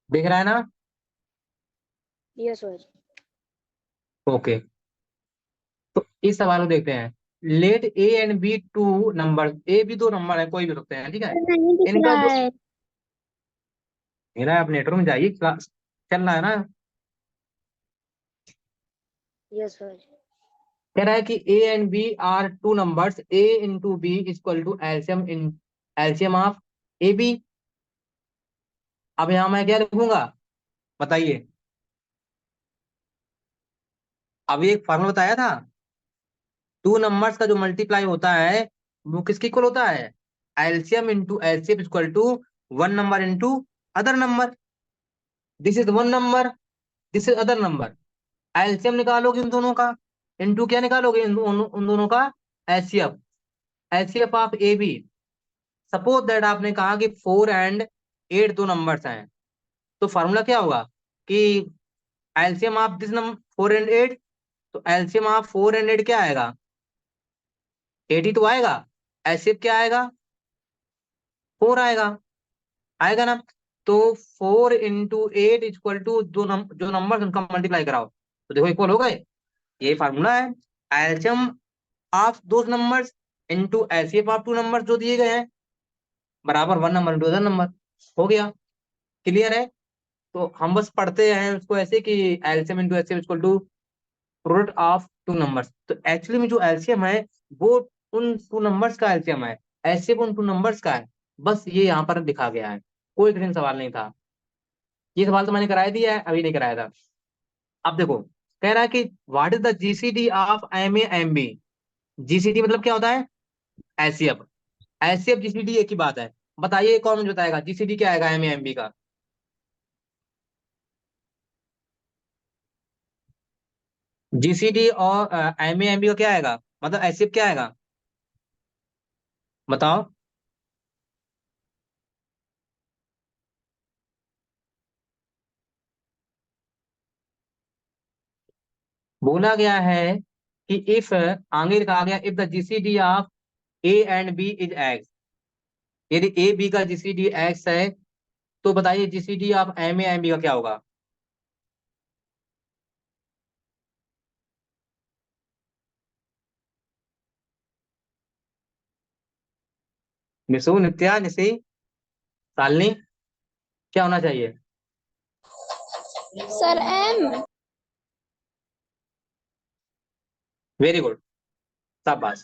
दिख रहा है ना? Yes sir. ओके, तो इस सवाल को देखते हैं। Let A and B two number, A भी दो नंबर है, कोई भी हो सकते हैं, ठीक है। नहीं दिख इनका रहा जो है। मेरा, आप नेटवर्क में जाइए, क्लास चल रहा है ना। Yes sir. कह रहा है कि A and B are two numbers, A into B equal to LCM in LCM of A B. अब यहां मैं क्या लिखूंगा, बताइए। अभी एक फॉर्मूला बताया था, टू नंबर्स का जो मल्टीप्लाई होता है वो किसके इक्वल होता है, LCM into LCM equal to one number into other number. This is one number, this is other number. LCM निकालोगे उन दोनों का, इंटू क्या निकालोगे, उन दोनों का HCF, HCF of A B. Suppose that आपने कहा कि 4 और 8 दो नंबर्स हैं, तो फॉर्मूला क्या होगा कि एलसीएम ऑफ दिस नंबर 4 और 8, तो एलसीएम ऑफ 4 और 8 क्या आएगा, 8 ही तो आएगा। एचसीएफ क्या आएगा, 4 आएगा, आएगा ना। तो 4 इंटू 8 इक्वल टू जो नंबर उनका मल्टीप्लाई कराओ, तो देखो इक्वल हो गए। ये फार्मूला है, एलसीएम ऑफ दो numbers into LCF of two number जो दिए गए हैं, बराबर one number into other number. हो गया, क्लियर है। तो हम बस पढ़ते हैं उसको ऐसे कि LCM into HCF equal to product of two numbers. तो एक्चुअली में जो एलसीएम है वो उन टू नंबर्स का एलसीएम है, एचसीएफ उन टू नंबर्स का है। बस ये यहाँ पर लिखा गया है, कोई कठिन सवाल नहीं था। ये सवाल तो मैंने कराया दिया है, अभी नहीं कराया था। अब देखो, कह रहा है कि what is the GCD of M A M B. GCD मतलब क्या होता है, एचसीएफ। एचसीएफ जीसीडी एक ही बात है। बताइए कौन मुझे बताएगा जीसीडी क्या आएगा एम ए एम बी का। जीसीडी और एम ए एम बी का क्या आएगा, मतलब एचसीएफ क्या आएगा, बताओ। बोला गया है कि इफ, आगे लिखा गया if the GCD of A and B is X. यदि ए बी का जीसीडी एक्स है, तो बताइए GCD of M A M B का क्या होगा। निशु, नित्या, निशी, शालिनी, क्या होना चाहिए। Sir M. वेरी गुड, शाबाश।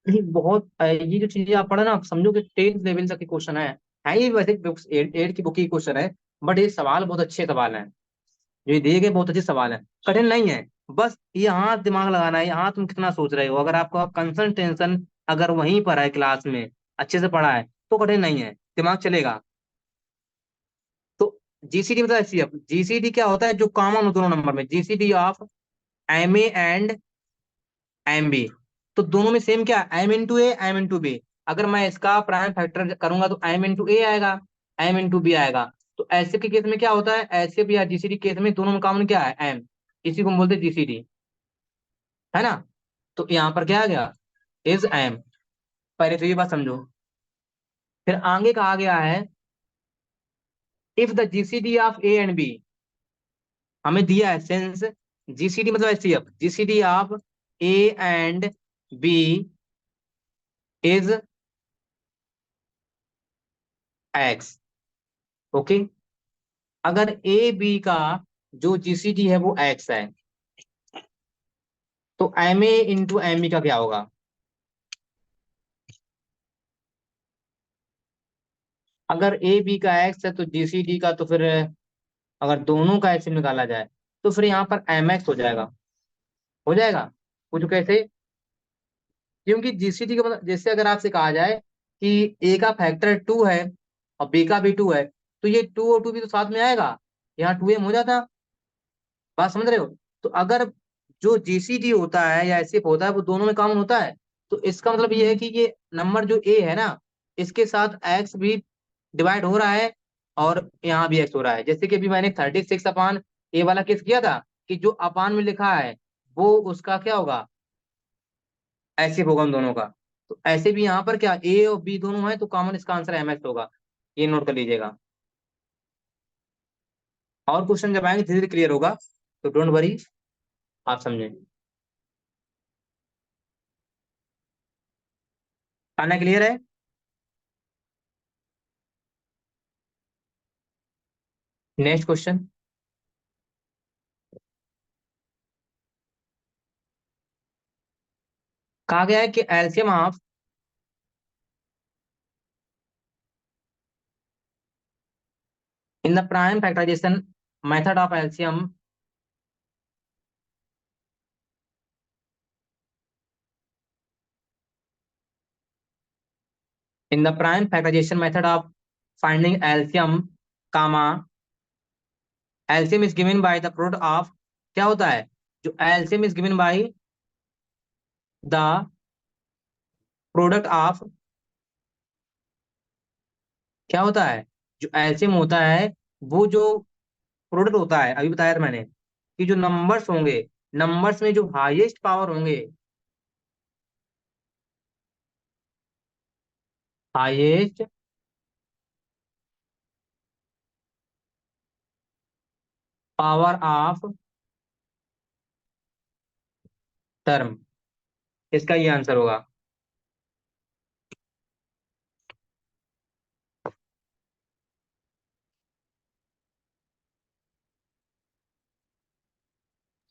ये बहुत ये जो चीजें आप पढ़े ना, आप समझो कि 10th लेवल तक के क्वेश्चन है ये वैसे बुक्स 8 की बुक की क्वेश्चन है। बट ये सवाल बहुत अच्छे सवाल हैं, जो ये दिए गए बहुत अच्छे सवाल हैं, कठिन नहीं है। बस यहाँ दिमाग लगाना है, यहाँ तुम कितना सोच रहे हो। अगर आपका कंसंट्रेशन अगर वहीं पर है क्लास में, अच्छे से पढ़ा है, तो कठिन नहीं है, दिमाग चलेगा। तो जीसीडी मतलब एचसीएफ, जीसीडी क्या होता है जो कॉमन हो दोनों नंबर में, GCD of M A and M B. तो दोनों में सेम क्या, M into A M into B. अगर मैं इसका प्राइम फैक्टर करूंगा तो एम इंटू ए आएगा, एम इंटू बी आएगा। तो एचसीएफ के केस में क्या होता है, एचसीएफ या जीसीडी केस में दोनों में कॉमन क्या है, एम। इसी को हम बोलते हैं जीसीडी, है ना। तो यहाँ पर क्या आ गया, इज एम। पहले तो ये बात समझो। फिर आगे कहा गया है if the GCD of A and B, हमें दिया है सेंस, जीसीडी मतलब HCF, GCD of A and B is X. Okay, अगर ए बी का जो जीसीडी है वो एक्स है, तो M A into M B का क्या होगा। अगर ए बी का एक्स है तो जीसीडी का, तो फिर अगर दोनों का एचसीएफ निकाला जाए तो फिर यहाँ पर एम एक्स हो जाएगा, हो जाएगा। कुछ कैसे, क्योंकि जीसीडी का मतलब जैसे अगर आपसे कहा जाए कि ए का फैक्टर 2 है और बी का भी 2 है, तो ये 2 और 2 भी तो साथ में आएगा, यहाँ 2m हो जाता। बात समझ रहे हो। तो अगर जो जीसीडी होता है या एचसीएफ होता है वो दोनों में कॉमन होता है, तो इसका मतलब ये है कि ये नंबर जो ए है ना, इसके साथ एक्स भी डिवाइड हो रहा है, और यहाँ भी एक्स हो रहा है। जैसे कि अभी मैंने 36 अपान ए वाला केस किया था, कि जो अपान में लिखा है वो उसका क्या होगा, ऐसे होगा उन दोनों का। तो ऐसे भी यहाँ पर क्या, ए और बी दोनों है तो कॉमन इसका आंसर एम एक्स होगा, ये नोट कर लीजिएगा। और क्वेश्चन जब आएंगे धीरे धीरे क्लियर होगा, तो डोंट वरी, आप समझें। खाना क्लियर है? Next question. कहा गया है कि LCM of in the prime factorisation method of LCM in the prime factorization method of finding LCM, comma LCM is given by the product of, क्या होता है, जो LCM is given by the product of, क्या होता है, जो LCM होता है वो जो प्रोडक्ट होता है, अभी बताया था मैंने कि जो नंबर्स होंगे, नंबर्स में जो हाईएस्ट पावर होंगे, हाईएस्ट पावर ऑफ टर्म, इसका ये आंसर होगा।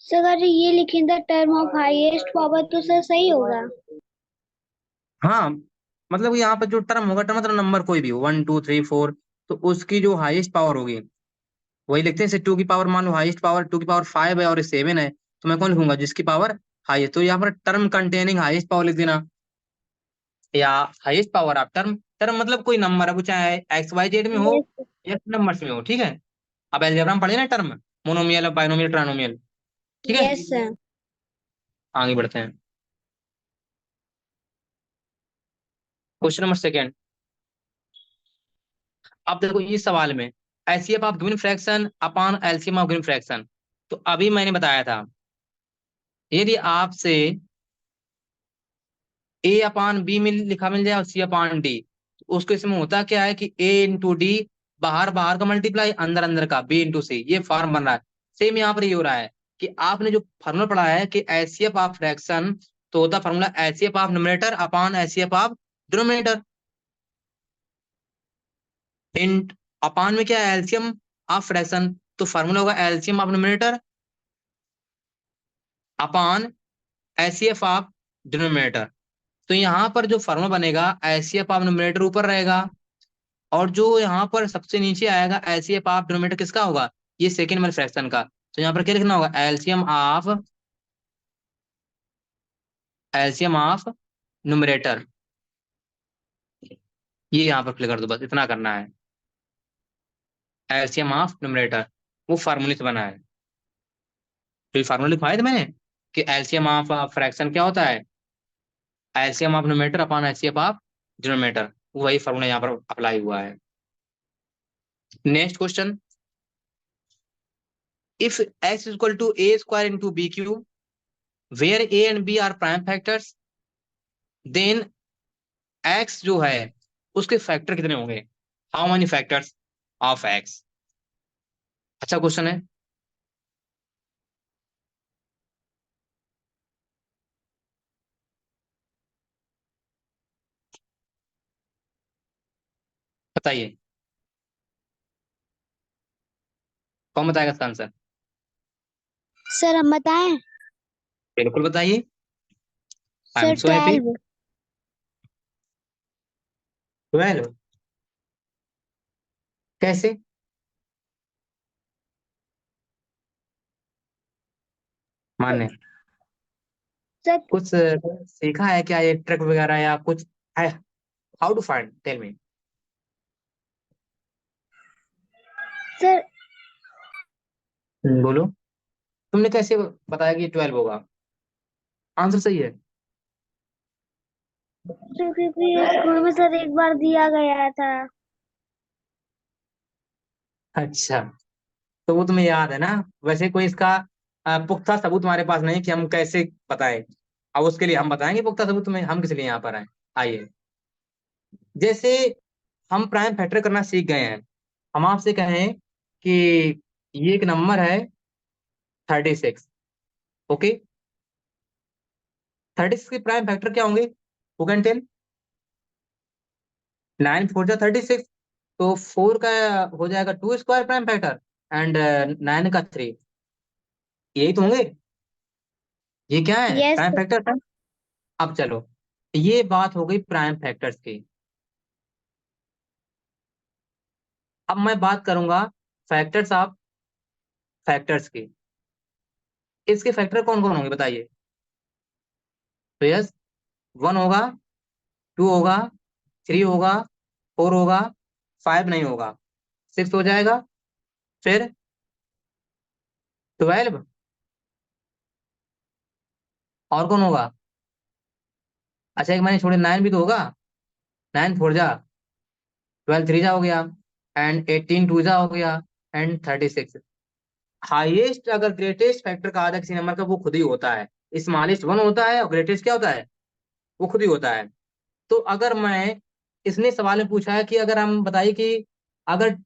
सर अगर ये लिखें the term of highest power तो सर सही होगा। हाँ, मतलब यहाँ पर जो टर्म होगा, टर्म मतलब नंबर कोई भी हो, 1 2 3 4, तो उसकी जो हाईएस्ट पावर होगी वही लिखते हैं। जैसे 2 की पावर, मान लो हाईएस्ट पावर 2 की पावर 5 है और 7 है, तो मैं कौन लिखूंगा, जिसकी पावर हाईएस्ट। तो यहाँ पर टर्म कंटेनिंग हाईएस्ट पावर लिख देना, या highest power of term. Term मतलब कोई नंबर है, वो चाहे एक्स वाई जेड में हो यस। या नंबर्स में हो, ठीक है। अब एलजेब्रा में पढ़े ना टर्म, मोनोमियल, बाइनोमियल, ट्राइनोमियल, ठीक है। Yes sir. आगे बढ़ते हैं। Question number second. अब देखो इस सवाल में HCF of given fraction upon LCM of given fraction, तो अभी मैंने बताया था, यदि आपसे ए अपान बी में लिखा मिल जाए और सी अपान डी, तो उसके इसमें होता क्या है कि ए इंटू डी, बाहर बाहर का मल्टीप्लाई, अंदर अंदर का बी इंटू सी, ये फॉर्म बन रहा है। सेम यहाँ पर ये हो रहा है कि आपने जो फॉर्मूला पढ़ा है कि एचसीएफ ऑफ फ्रैक्शन, तो होता formula HCF of numerator upon HCF of denominator. इन अपान में क्या है, एलसीएम ऑफ फ्रैक्शन, तो फॉर्मूला होगा LCM of numerator upon HCF of denominator. तो यहाँ पर जो फॉर्मूला बनेगा, एचसीएफ ऑफ न्यूमरेटर ऊपर रहेगा, और जो यहाँ पर सबसे नीचे आएगा एलसीएम ऑफ डिनोमिनेटर किसका होगा, ये सेकंड वाले फ्रैक्शन का। तो यहाँ पर क्या लिखना होगा, एलसीएम ऑफ न्यूमरेटर, ये यहाँ पर क्लिक कर दो, बस इतना करना है। एलसीएम ऑफ न्यूमरेटर वो फार्मूले से बना है, तो ये फार्मूला लिखवाया था मैंने कि एलसीएम ऑफ फ्रैक्शन क्या होता है, LCM of numerator upon LCM of denominator, वही फार्मूला यहाँ पर अप्लाई हुआ है। Next question. If x is equal to a square into b cube, where a and b are prime factors, then x जो है उसके फैक्टर कितने होंगे, how many factors of x। अच्छा क्वेश्चन है। बताइए, कौन बताएगा इसका आंसर? सर हम बताएं। बिल्कुल बताइए, I am sir so happy. 12। 12? कैसे? माने सर कुछ सीखा है क्या, ये ट्रिक वगैरह या कुछ है? How to find, tell me. Sir बोलो, तुमने कैसे बताया कि 12 होगा? आंसर सही है। क्योंकि स्कूल में सर एक बार दिया गया था। अच्छा, तो वो तुम्हें याद है ना। वैसे कोई इसका पुख्ता सबूत हमारे पास नहीं कि हम कैसे बताएं। अब उसके लिए हम बताएंगे पुख्ता सबूत तुम्हें, हम किस लिए यहाँ पर आए। आइए, जैसे हम प्राइम फैक्टर करना सीख गए हैं, हम आपसे कहें कि ये एक नंबर है 36। ओके, 36 के प्राइम फैक्टर क्या होंगे? Who can tell? 9 4 जा 36, तो 4 का हो जाएगा 2 स्क्वायर प्राइम फैक्टर, एंड 9 का 3, यही तो होंगे। ये क्या है? यस प्राइम फैक्टर है। अब चलो, ये बात हो गई प्राइम फैक्टर्स की। अब मैं बात करूंगा फैक्टर्स ऑफ फैक्टर्स की। इसके फैक्टर कौन कौन होंगे बताइए? तो यस, 1 होगा, 2 होगा, 3 होगा, 4 होगा, 5 नहीं होगा, 6 हो जाएगा, फिर 12, और कौन होगा? अच्छा, एक मैंने छोड़े, 9 भी तो होगा। 9 4 जा 12, 3 जा हो गया, एंड 18 2 जा हो गया, एंड 36। हाईएस्ट अगर ग्रेटेस्ट फैक्टर कहा जाए किसी नंबर का, वो खुद ही होता है। स्मॉलेस्ट 1 होता है, और ग्रेटेस्ट क्या होता है? वो खुद ही होता है। तो अगर मैं, इसने सवाल में पूछा है कि अगर हम बताइए कि अगर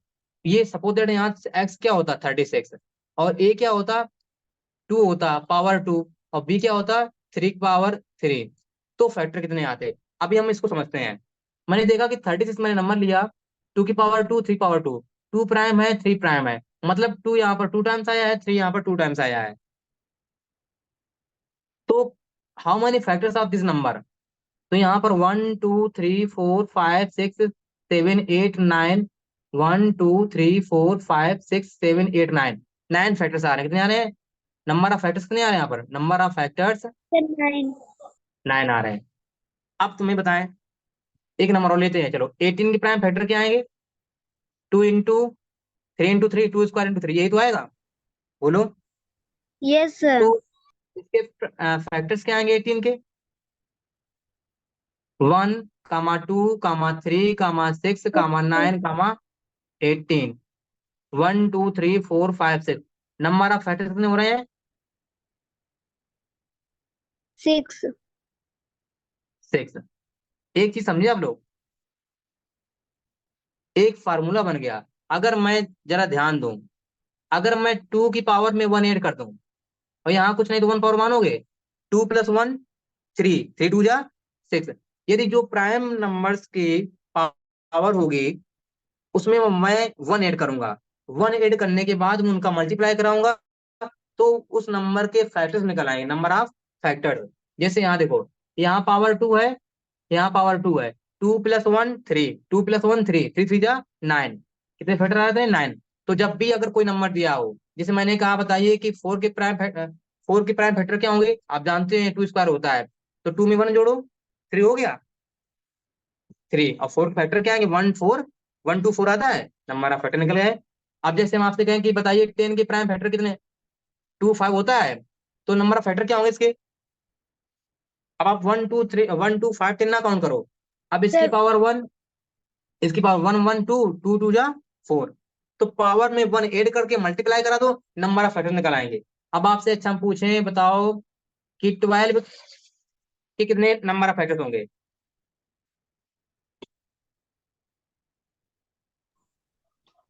ये सपोज दैट यहाँ एक्स क्या होता 36, और ए क्या होता 2 होता पावर 2, और बी क्या होता 3 पावर 3, तो फैक्टर कितने आते? अभी हम इसको समझते हैं। मैंने देखा कि 36 मैंने नंबर लिया, 2 की पावर 2, 3 पावर 2, 2 प्राइम है, 3 प्राइम है, मतलब 2 यहाँ पर 2 टाइम्स आया है, 3 यहाँ पर 2 टाइम्स आया है। तो how many factors of this number? तो यहाँ पर 1 2 3 4 5 6 7 8 9, 1 2 3 4 5 6 7 8 9, 9 फैक्टर्स आ रहे हैं। कितने आ रहे हैं? नंबर ऑफ फैक्टर्स कितने आ रहे हैं यहाँ पर? Number of factors sir, 9। 9 आ रहे हैं। अब तुम्हें बताएं, एक नंबर और लेते हैं, चलो 18 के प्राइम फैक्टर क्या आएंगे? 2 इंटू 3 इंटू 3, 2 स्क्वायर इंटू 3, यही तो आएगा, बोलो। Yes sir. तो इसके फैक्टर्स क्या आएंगे 18 के? 1 2 3 6 18, 1 2 3 4 5 6, नंबर ऑफ फैक्टर्स कितने हो रहे हैं? 6। 6। एक चीज समझे आप लोग, एक फार्मूला बन गया। अगर मैं जरा ध्यान दूं, अगर मैं 2 की पावर में 1 ऐड कर दूं, और यहाँ कुछ नहीं तो 1 पावर मानोगे, 2 + 1 3, 3 2 जा 6। यदि जो प्राइम नंबर्स की पावर होगी, उसमें मैं 1 ऐड करूंगा, 1 ऐड करने के बाद मैं उनका मल्टीप्लाई कराऊंगा, तो उस नंबर के फैक्टर्स निकल आएंगे, नंबर ऑफ फैक्टर्स। जैसे यहाँ देखो, यहाँ पावर 2 है, यहाँ पावर 2 है, 2 + 1 3, 2 + 1 3, 3 3 जा 9, कितने फैक्टर आ जाते हैं? 9। तो जब भी अगर कोई नंबर दिया हो, जैसे मैंने कहा बताइए कि 4 के प्राइम फैक्टर क्या होंगे? आप जानते हैं 2 स्क्वायर होता है, तो 2 में 1 जोड़ो, 3 हो गया, 3, और 4 फैक्टर क्या आएंगे? 1 4, 1 2 4 आता है, नंबर ऑफ फैक्टर निकल गए। अब जैसे हम आपसे कहें कि बताइए 10 के प्राइम फैक्टर कितने? 2 5 होता है, तो नंबर ऑफ फैक्टर क्या होंगे इसके? अब आप 1 2 3 1 2 5 10 ना काउंट करो, अब इसकी सर, पावर 1, इसकी पावर 1 1 2, 2 2 जा 4, तो पावर में 1 ऐड करके मल्टीप्लाई करा दो, नंबर ऑफ फैक्टर निकल आएंगे। अब आपसे अच्छा हम पूछें, बताओ कि 12 के कितने नंबर ऑफ फैक्टर्स होंगे?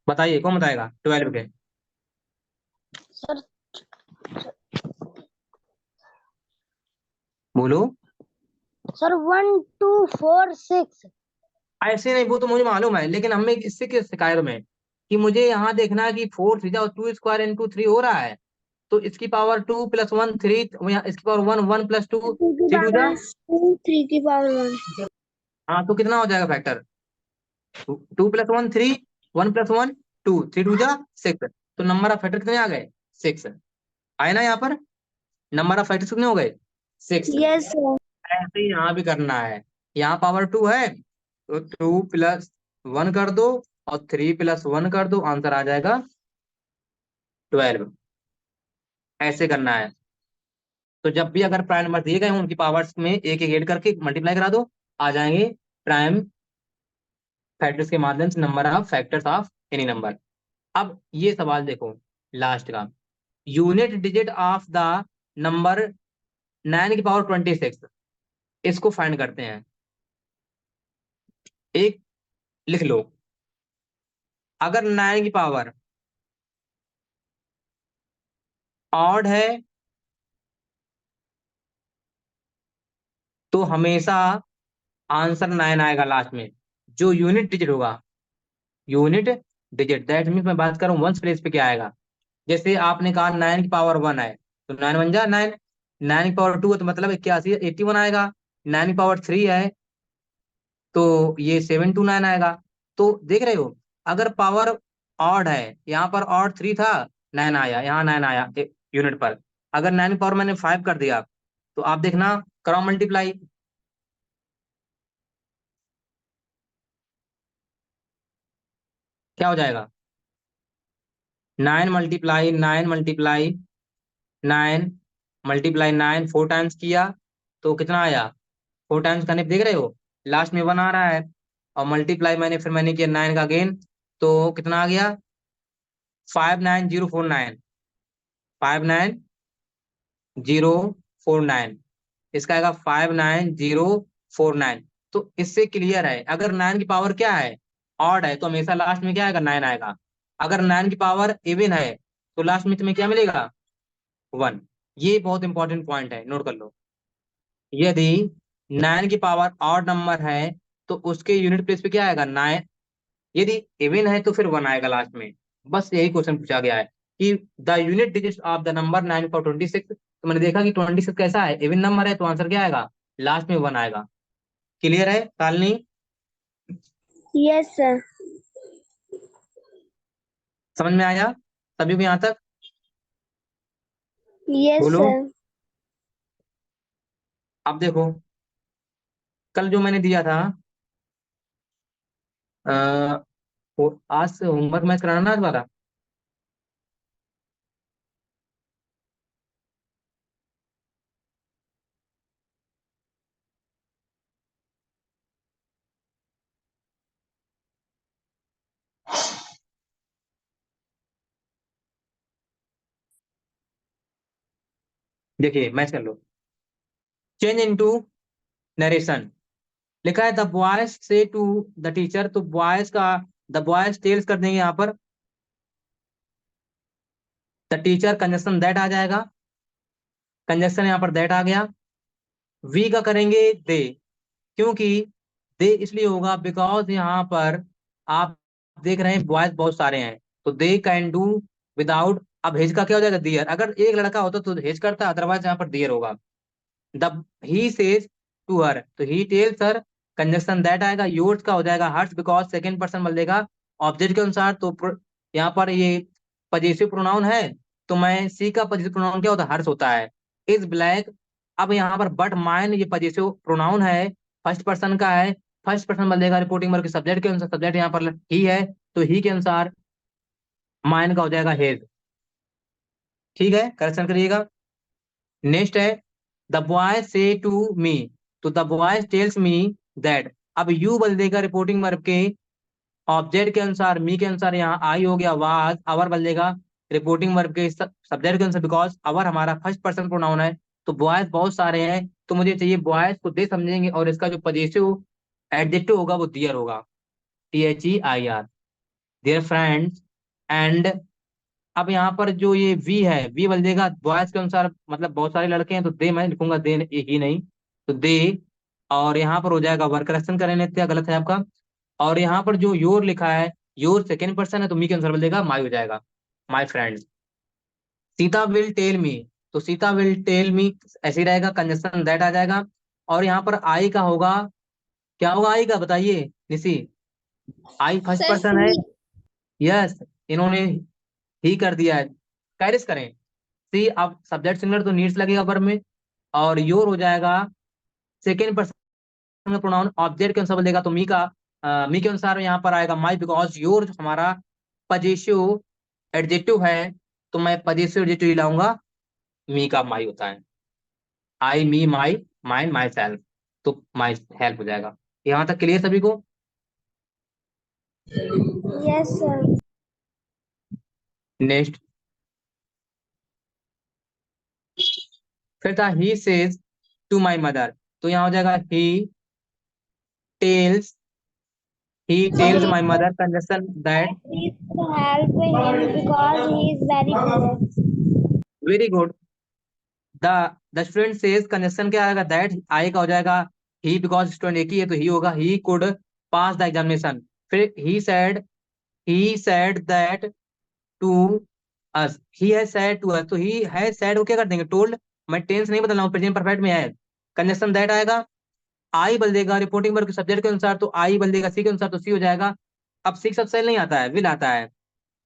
बताइए, कौन बताएगा 12 के? सर, बोलो। सर, 1 2 4 6। ऐसे नहीं, वो तो मुझे मालूम है, लेकिन हमें इससे किस शिकायत में, कि मुझे यहाँ देखना है कि 4 3 और 2 स्क्वायर इंटू 3 हो रहा है, तो इसकी पावर 2 + 1 3, इसकी पावर 1 1 + 2 2 की 3 2 जा। पावर 2, 3 की पावर 1। हाँ, तो कितना हो जाएगा फैक्टर? 2 + 1 3, 1 + 1 2, 3 2 जा 6, तो नंबर ऑफ फैक्टर कितने आ गए? 6 आए ना यहाँ पर? नंबर ऑफ फैक्टर्स कितने हो गए? 6। Yes sir. ऐसे ही यहाँ भी करना है। यहाँ पावर 2 है, तो 2 + 1 कर दो, और 3 + 1 कर दो, आंसर आ जाएगा 12। ऐसे करना है। तो जब भी अगर प्राइम नंबर दिए गए हों, उनकी पावर्स में एक एक ऐड करके मल्टीप्लाई करा दो, आ जाएंगे प्राइम फैक्टर्स के माध्यम से number of factors of any number. अब ये सवाल देखो, लास्ट का, unit digit of the number 9 की पावर 26, इसको फाइंड करते हैं। एक लिख लो, अगर 9 की पावर ऑड है तो हमेशा आंसर 9 आएगा लास्ट में। जो यूनिट डिजिट होगा, यूनिट डिजिट, दैट मीन्स मैं बात कर रहा हूँ वंस प्लेस पे क्या आएगा। जैसे आपने कहा 9 की पावर 1 है तो 9 1 जा 9, 9 की पावर 2 है तो मतलब 81 81 आएगा, 9 की पावर 3 है तो ये 729 आएगा। तो देख रहे हो, अगर पावर ऑड है, यहाँ पर ऑड 3 था, 9 आया, यहाँ 9 आया यूनिट पर। अगर 9 की पावर मैंने 5 कर दिया तो आप देखना, करो मल्टीप्लाई, क्या हो जाएगा, 9 4 टाइम्स किया तो कितना आया, 4 टाइम्स करने पे देख रहे हो लास्ट में 1 आ रहा है। और मल्टीप्लाई मैंने किया 9 का अगेन, तो कितना आ गया, 59049, 59049, इसका आएगा 59049। तो इससे क्लियर है, अगर 9 की पावर क्या है, ऑड है, तो हमेशा लास्ट में क्या आएगा, 9 आएगा। अगर 9 की पावर इवन है तो लास्ट में तुम्हें क्या मिलेगा, 1। ये बहुत इंपॉर्टेंट पॉइंट है, नोट कर लो। यदि 9 की पावर ऑड नंबर है तो उसके यूनिट प्लेस पे क्या आएगा, 9। यदि इवन है तो फिर 1 आएगा लास्ट में। बस यही क्वेश्चन पूछा गया है कि the unit digit of the number 9 for 26। तो मैंने देखा कि 26 कैसा है, इवन नंबर है, तो आंसर क्या आएगा, लास्ट में 1 आएगा। क्लियर है शालिनी, यस सर। समझ में आया सभी को यहाँ तक, यस बोलो। सर। अब देखो, कल जो मैंने दिया था, आ, आज से होमवर्क मैच कराना ना आज वाला। देखिए मैच कर लो, चेंज इनटू नरेशन। लिखा है द बॉयज से टू द टीचर, तो बॉयज का द बॉयज टेल्स कर देंगे यहाँ पर, द टीचर कंजक्शन दैट आ जाएगा, कंजक्शन यहाँ पर दैट आ गया। वी का करेंगे दे, क्योंकि दे इसलिए होगा बिकॉज यहाँ पर आप देख रहे हैं बॉयज बहुत सारे हैं, तो दे कैन डू विदाउट। अब हेज का क्या हो जाएगा, दियर। अगर एक लड़का होता तो हेज करता, अदरवाइज यहाँ पर दियर होगा। The he says to her, तो he tells her, conjunction that आएगा। योर्स का हो जाएगा हर्ष, बिकॉज सेकंड पर्सन बोल देगा ऑब्जेक्ट के अनुसार। तो यहाँ पर ये पजेसिव प्रोनाउन है, तो मैं सी का पजेसिव प्रोनाउन क्या होता है, हर्ष होता है। इज ब्लैक, अब यहाँ पर बट माइन ये पजेसिव प्रोनाउन है, फर्स्ट पर्सन का है। फर्स्ट पर्सन बोल देगा रिपोर्टिंग वर्ब के सब्जेक्ट के अनुसार, सब्जेक्ट यहाँ पर ही है, तो ही के अनुसार माइन का हो जाएगा हेज। ठीक है, करेक्शन करिएगा। नेक्स्ट है द बॉय से टू मी, तो the boy tells me that. अब यू बल देगा रिपोर्टिंग वर्ब के ऑब्जेक्ट के अनुसार, मी के अनुसार यहाँ आई हो गया, वाज आवर बल देगा रिपोर्टिंग वर्ब के सब्जेक्ट के अनुसार, बिकॉज आवर हमारा फर्स्ट पर्सन प्रोनाउन है। तो बॉयज बहुत सारे हैं, तो मुझे चाहिए बॉयज को दे समझेंगे, और इसका जो पजेसिव एडजेक्टिव होगा वो दियर होगा, THEIR, देयर फ्रेंड्स। एंड अब यहाँ पर जो ये वी है, वी बल देगा बॉयज के अनुसार, मतलब बहुत सारे लड़के हैं, तो दे मैं लिखूंगा, दे ही नहीं, तो दे। और यहाँ पर हो जाएगा वर्क, करेक्शन करें क्या गलत है आपका। और यहाँ पर जो योर लिखा है, योर सेकेंड पर्सन है, तो मी के अनुसार बल देगा माई हो जाएगा, my friend. Sita will tell me, तो सीता विल टेल मी ऐसे ही रहेगा, कंजक्शन दैट आ जाएगा। और यहाँ पर आई का होगा, क्या होगा आई का बताइए निशी, आई फर्स्ट सर पर्सन है। सी। यस, इन्होंने ही कर दिया है, कैरिस करें सी। अब सब्जेक्ट सिंगुलर तो नीड्स लगेगा वर्ब में, और योर हो जाएगा सेकेंड पर्सन का प्रोनाउन, ऑब्जेक्ट के अनुसार बोलेगा तो मी का, मी के अनुसार यहाँ पर आएगा माई, बिकॉज योर हमारा पजेसिव एडजेक्टिव है, तो मैं पजेसिव एडजेक्टिव लाऊंगा, मी का माई होता है। आई मी माई, माइन माई सेल्फ, तो माई हेल्प हो जाएगा। यहाँ तक क्लियर सभी को। Yes sir. नेक्स्ट फिर था he says to my mother, तो यहाँ हो जाएगा tells he tells my mother, conjunction that. Please help him because he is very poor. Very good. The the student says conjunction क्या आएगा, दैट आई का हो जाएगा ही, बिकॉज स्टूडेंट एक ही है तो ही होगा, he could pass the examination. फिर he said that to us, he has said to us, तो ही हैज सेड को क्या कर देंगे, टोल्ड। मैं टेंस नहीं बदल रहा हूँ, प्रेजेंट परफेक्ट में है। कंजक्शन दैट आएगा, आई बल देगा रिपोर्टिंग वर्ब के सब्जेक्ट के अनुसार, तो आई बल देगा सी के अनुसार, तो सी हो जाएगा। अब सी के साथ सेल नहीं आता है, विल आता है।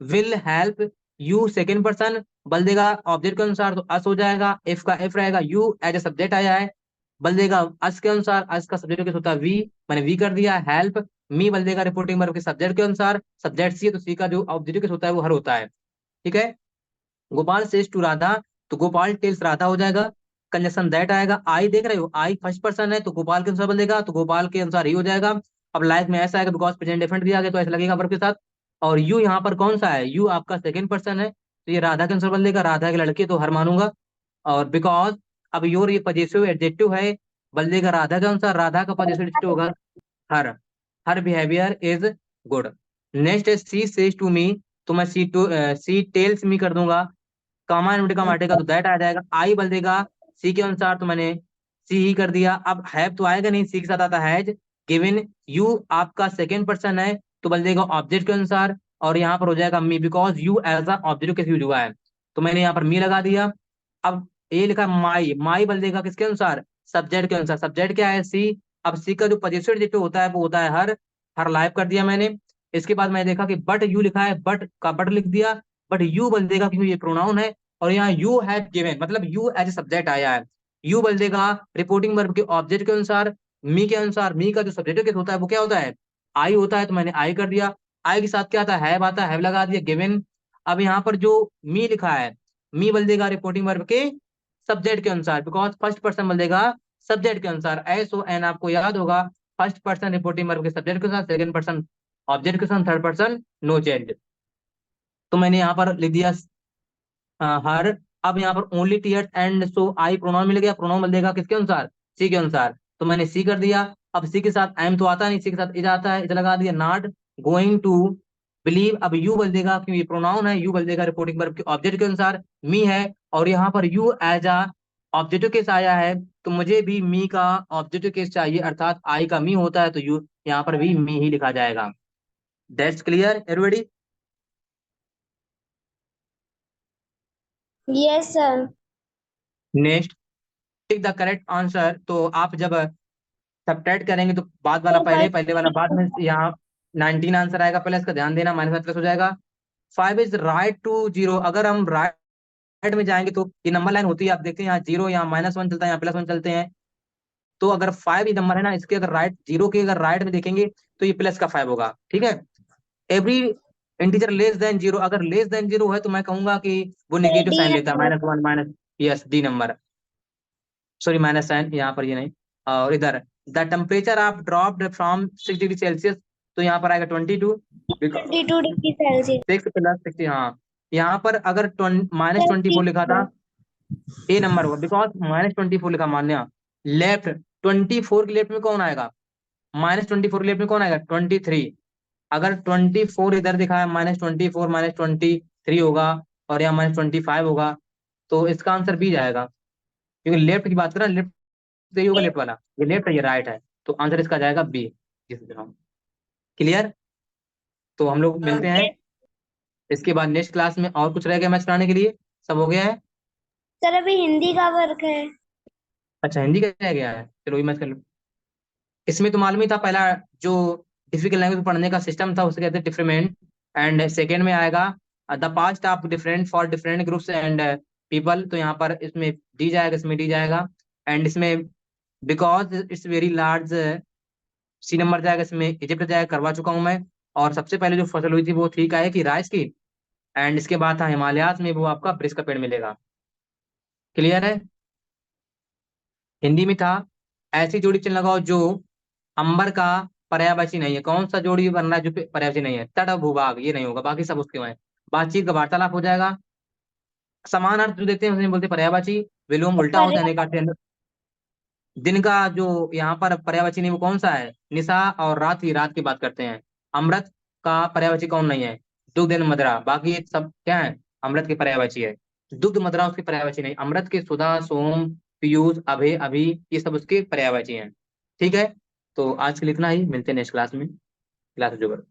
Will help you second person, बल देगा ऑब्जेक्ट के अनुसार, तो अस हो जाएगा। एफ का एफ रहेगा, यू एज ए सब्जेक्ट आया है, बल देगा अस के अनुसार, अस का सब्जेक्ट के होता है वी, मैंने वी कर दिया। हेल्प मी बल देगा रिपोर्टिंग वर्ब के सब्जेक्ट के अनुसार, सब्जेक्ट सी है तो सी का जो ऑब्जेक्ट के होता है वो हर होता है। ठीक है। गोपाल सेज टू राधा, तो गोपाल टेल्स राधा हो जाएगा। कंजक्शन दैट आएगा, आई देख रहे हो, आई फर्स्ट पर्सन है तो गोपाल के अनुसार बदलेगा, तो गोपाल के अनुसार ही हो जाएगा। अब लाइफ में ऐसा आएगा, बिकॉज प्रेजेंट डिफरेंट दिया गया तो ऐसा लगेगा वर्ब के साथ। और यू यहाँ पर कौन सा है, यू आपका सेकंड पर्सन है, तो ये राधा के अनुसार बदलेगा, राधा के लड़के तो हर मानूंगा। और बिकॉज अब योर ये पजेसिव एडजेक्टिव है, बदलेगा राधा के अनुसार, राधा का पजेसिव एडजेक्टिव होगा हर। हर बिहेवियर इज गुड। नेक्स्ट है सी सेज टू मी, तो मैं सी टेल्स मी कर दूंगा। कॉमा एंड का माटेगा तो दैट आ जाएगा। आई बल देगा सी के अनुसार, तो मैंने सी ही कर दिया। अब हैव तो आएगा नहीं, सी के साथ आता हैज गिवन यू, आपका सेकेंड पर्सन है तो बल देगा ऑब्जेक्ट के अनुसार, और यहाँ पर हो जाएगा me, because you as a object के यूज हुआ है, तो मैंने यहाँ पर मी लगा दिया। अब ए लिखा माई, माई बल देगा किसके अनुसार, सब्जेक्ट के अनुसार, सब्जेक्ट क्या है सी। अब सी का जो पजेसिव एडजेक्टिव होता है वो होता है हर, हर लाइव कर दिया मैंने। इसके बाद मैंने देखा कि बट यू लिखा है, बट का बट लिख दिया, बट यू बल देगा क्योंकि ये प्रोनाउन है, और यहाँ यू हैव गिवन मतलब यू एज ए सब्जेक्ट आया है। यू बल देगा रिपोर्टिंग वर्ब के ऑब्जेक्ट के अनुसार, मी के अनुसार, मी का जो सब्जेक्ट के होता है वो क्या होता है, आई होता है, तो मैंने आई कर दिया। आई के साथ क्या आता है, हैव आता है, हैव लगा दिया गिवन। अब यहाँ पर जो मी लिखा है, मी बल देगा रिपोर्टिंग वर्ब के सब्जेक्ट के अनुसार, बिकॉज फर्स्ट पर्सन बल देगा सब्जेक्ट के अनुसार, एस ओ एन आपको याद होगा, फर्स्ट पर्सन रिपोर्टिंग वर्ब के सब्जेक्ट के साथ, सेकंड पर्सन ऑब्जेक्ट के साथ, थर्ड पर्सन नो चेंज। तो मैंने यहाँ पर लिख दिया हर। अब यहाँ पर only tears and so I pronoun मिल गया, प्रोनाउन मिल देगा किसके अनुसार, सी के अनुसार, तो मैंने सी कर दिया। अब सी के साथ एम तो आता नहीं, सी के साथ इज आता है, इज लगा दिया। नॉट गोइंग टू बिलीव, अब यू बल देगा क्योंकि ये प्रोनाउन है, यू बल देगा रिपोर्टिंग वर्ब के ऑब्जेक्ट के अनुसार, मी है, और यहाँ पर you as a objective case आया है, तो मुझे भी मी का ऑब्जेक्टिव केस चाहिए, अर्थात आई का मी होता है तो यू यहाँ पर भी मी ही लिखा जाएगा। That's clear everybody. Yes sir. Next, tick the correct answer, तो आप जब सब्ट्रैक्ट करेंगे तो बाद वाला तो पहले, पहले वाला बाद में, यहाँ 19 आंसर आएगा, पहले इसका ध्यान देना, माइनस प्लस हो जाएगा। 5 इज राइट टू जीरो, अगर हम राइट में जाएंगे तो ये नंबर लाइन होती है, आप देखते हैं यहाँ जीरो, यहाँ -1 चलता है, यहाँ +1 चलते हैं। तो अगर 5 ही नंबर है ना, इसके अगर राइट, जीरो के अगर राइट में देखेंगे तो ये प्लस का 5 होगा। ठीक है। Every integer less than zero, अगर लेस देन जीरो है तो मैं कहूंगा कि वो नेगेटिव डी साइन लेता है, number. -1 minus, yes the number, sorry minus sign यहाँ पर ये नहीं। और इधर द टेम्परेचर आप ड्रॉप्ड फ्रॉम 6 डिग्री सेल्सियस, तो यहाँ पर आएगा 22, 22 डिग्री सेल्सियस। 6 + 60, हाँ। यहाँ पर अगर सर -24 लिखा था, ए नंबर होगा, बिकॉज -24 लिखा मान्या। लेफ्ट 24 के लेफ्ट में कौन आएगा, -24 के लेफ्ट में कौन आएगा, 23। अगर 24 इधर दिखा है, -24 -23 होगा, और यहाँ -25 होगा, तो इसका आंसर बी जाएगा, क्योंकि लेफ्ट की बात करें, लेफ्ट तो ये होगा लेफ्ट वाला, ये लेफ्ट है ये राइट है, तो आंसर इसका जाएगा बी। क्लियर। तो हम लोग मिलते हैं इसके बाद नेक्स्ट क्लास में, और कुछ रह गया मैथ्स कराने के लिए, सब हो गया है। सर अभी हिंदी का वर्क है। अच्छा हिंदी का रह गया है, चलो ये मैथ कर लो। इसमें तो मालूम ही था, पहला जो डिफिकल्ट लैंग्वेज पढ़ने का सिस्टम था उसे कहते हैं डिफरेंट, एंड सेकेंड में आएगा the past of different for different groups and people, तो यहाँ पर इसमें डी जाएगा, इसमें डी जाएगा, एंड इसमें because it's very large, C number जाएगा, इसमें इजिप्ट जाएगा, करवा चुका हूँ मैं। और सबसे पहले जो फसल हुई थी वो थी, का है कि राइस की, एंड इसके बाद था हिमालयाज में, वो आपका ब्रिज का पेड़ मिलेगा। क्लियर है। हिंदी में था ऐसी जोड़ी चिन्ह लगाओ जो अंबर का पर्यायवाची नहीं है, कौन सा जोड़ी बन रहा है जो पर्यायवाची नहीं है, तट और भूभाग, ये नहीं होगा, बाकी सब उसके में। बातचीत का वार्तालाप हो जाएगा। समान अर्थ जो देखते हैं उसे बोलते हैं पर्यायवाची। विलोम उल्टा होता है, अनेक अर्थ के अंदर। दिन का जो यहाँ पर पर्यायवाची नहीं वो कौन सा है, निशा और रात, ही रात की बात करते हैं। अमृत का पर्यायवाची कौन नहीं है, दुग्ध एवं मदिरा, बाकी ये सब क्या है, अमृत की पर्यायवाची है। दुग्ध मदरा उसके पर्यायवाची नहीं, अमृत के सुधा, सोम, पीयूष, अभय, अभी, ये सब उसके पर्यायवाची हैं। ठीक है, तो आज के लिए इतना ही, मिलते हैं नेक्स्ट क्लास में। क्लास जो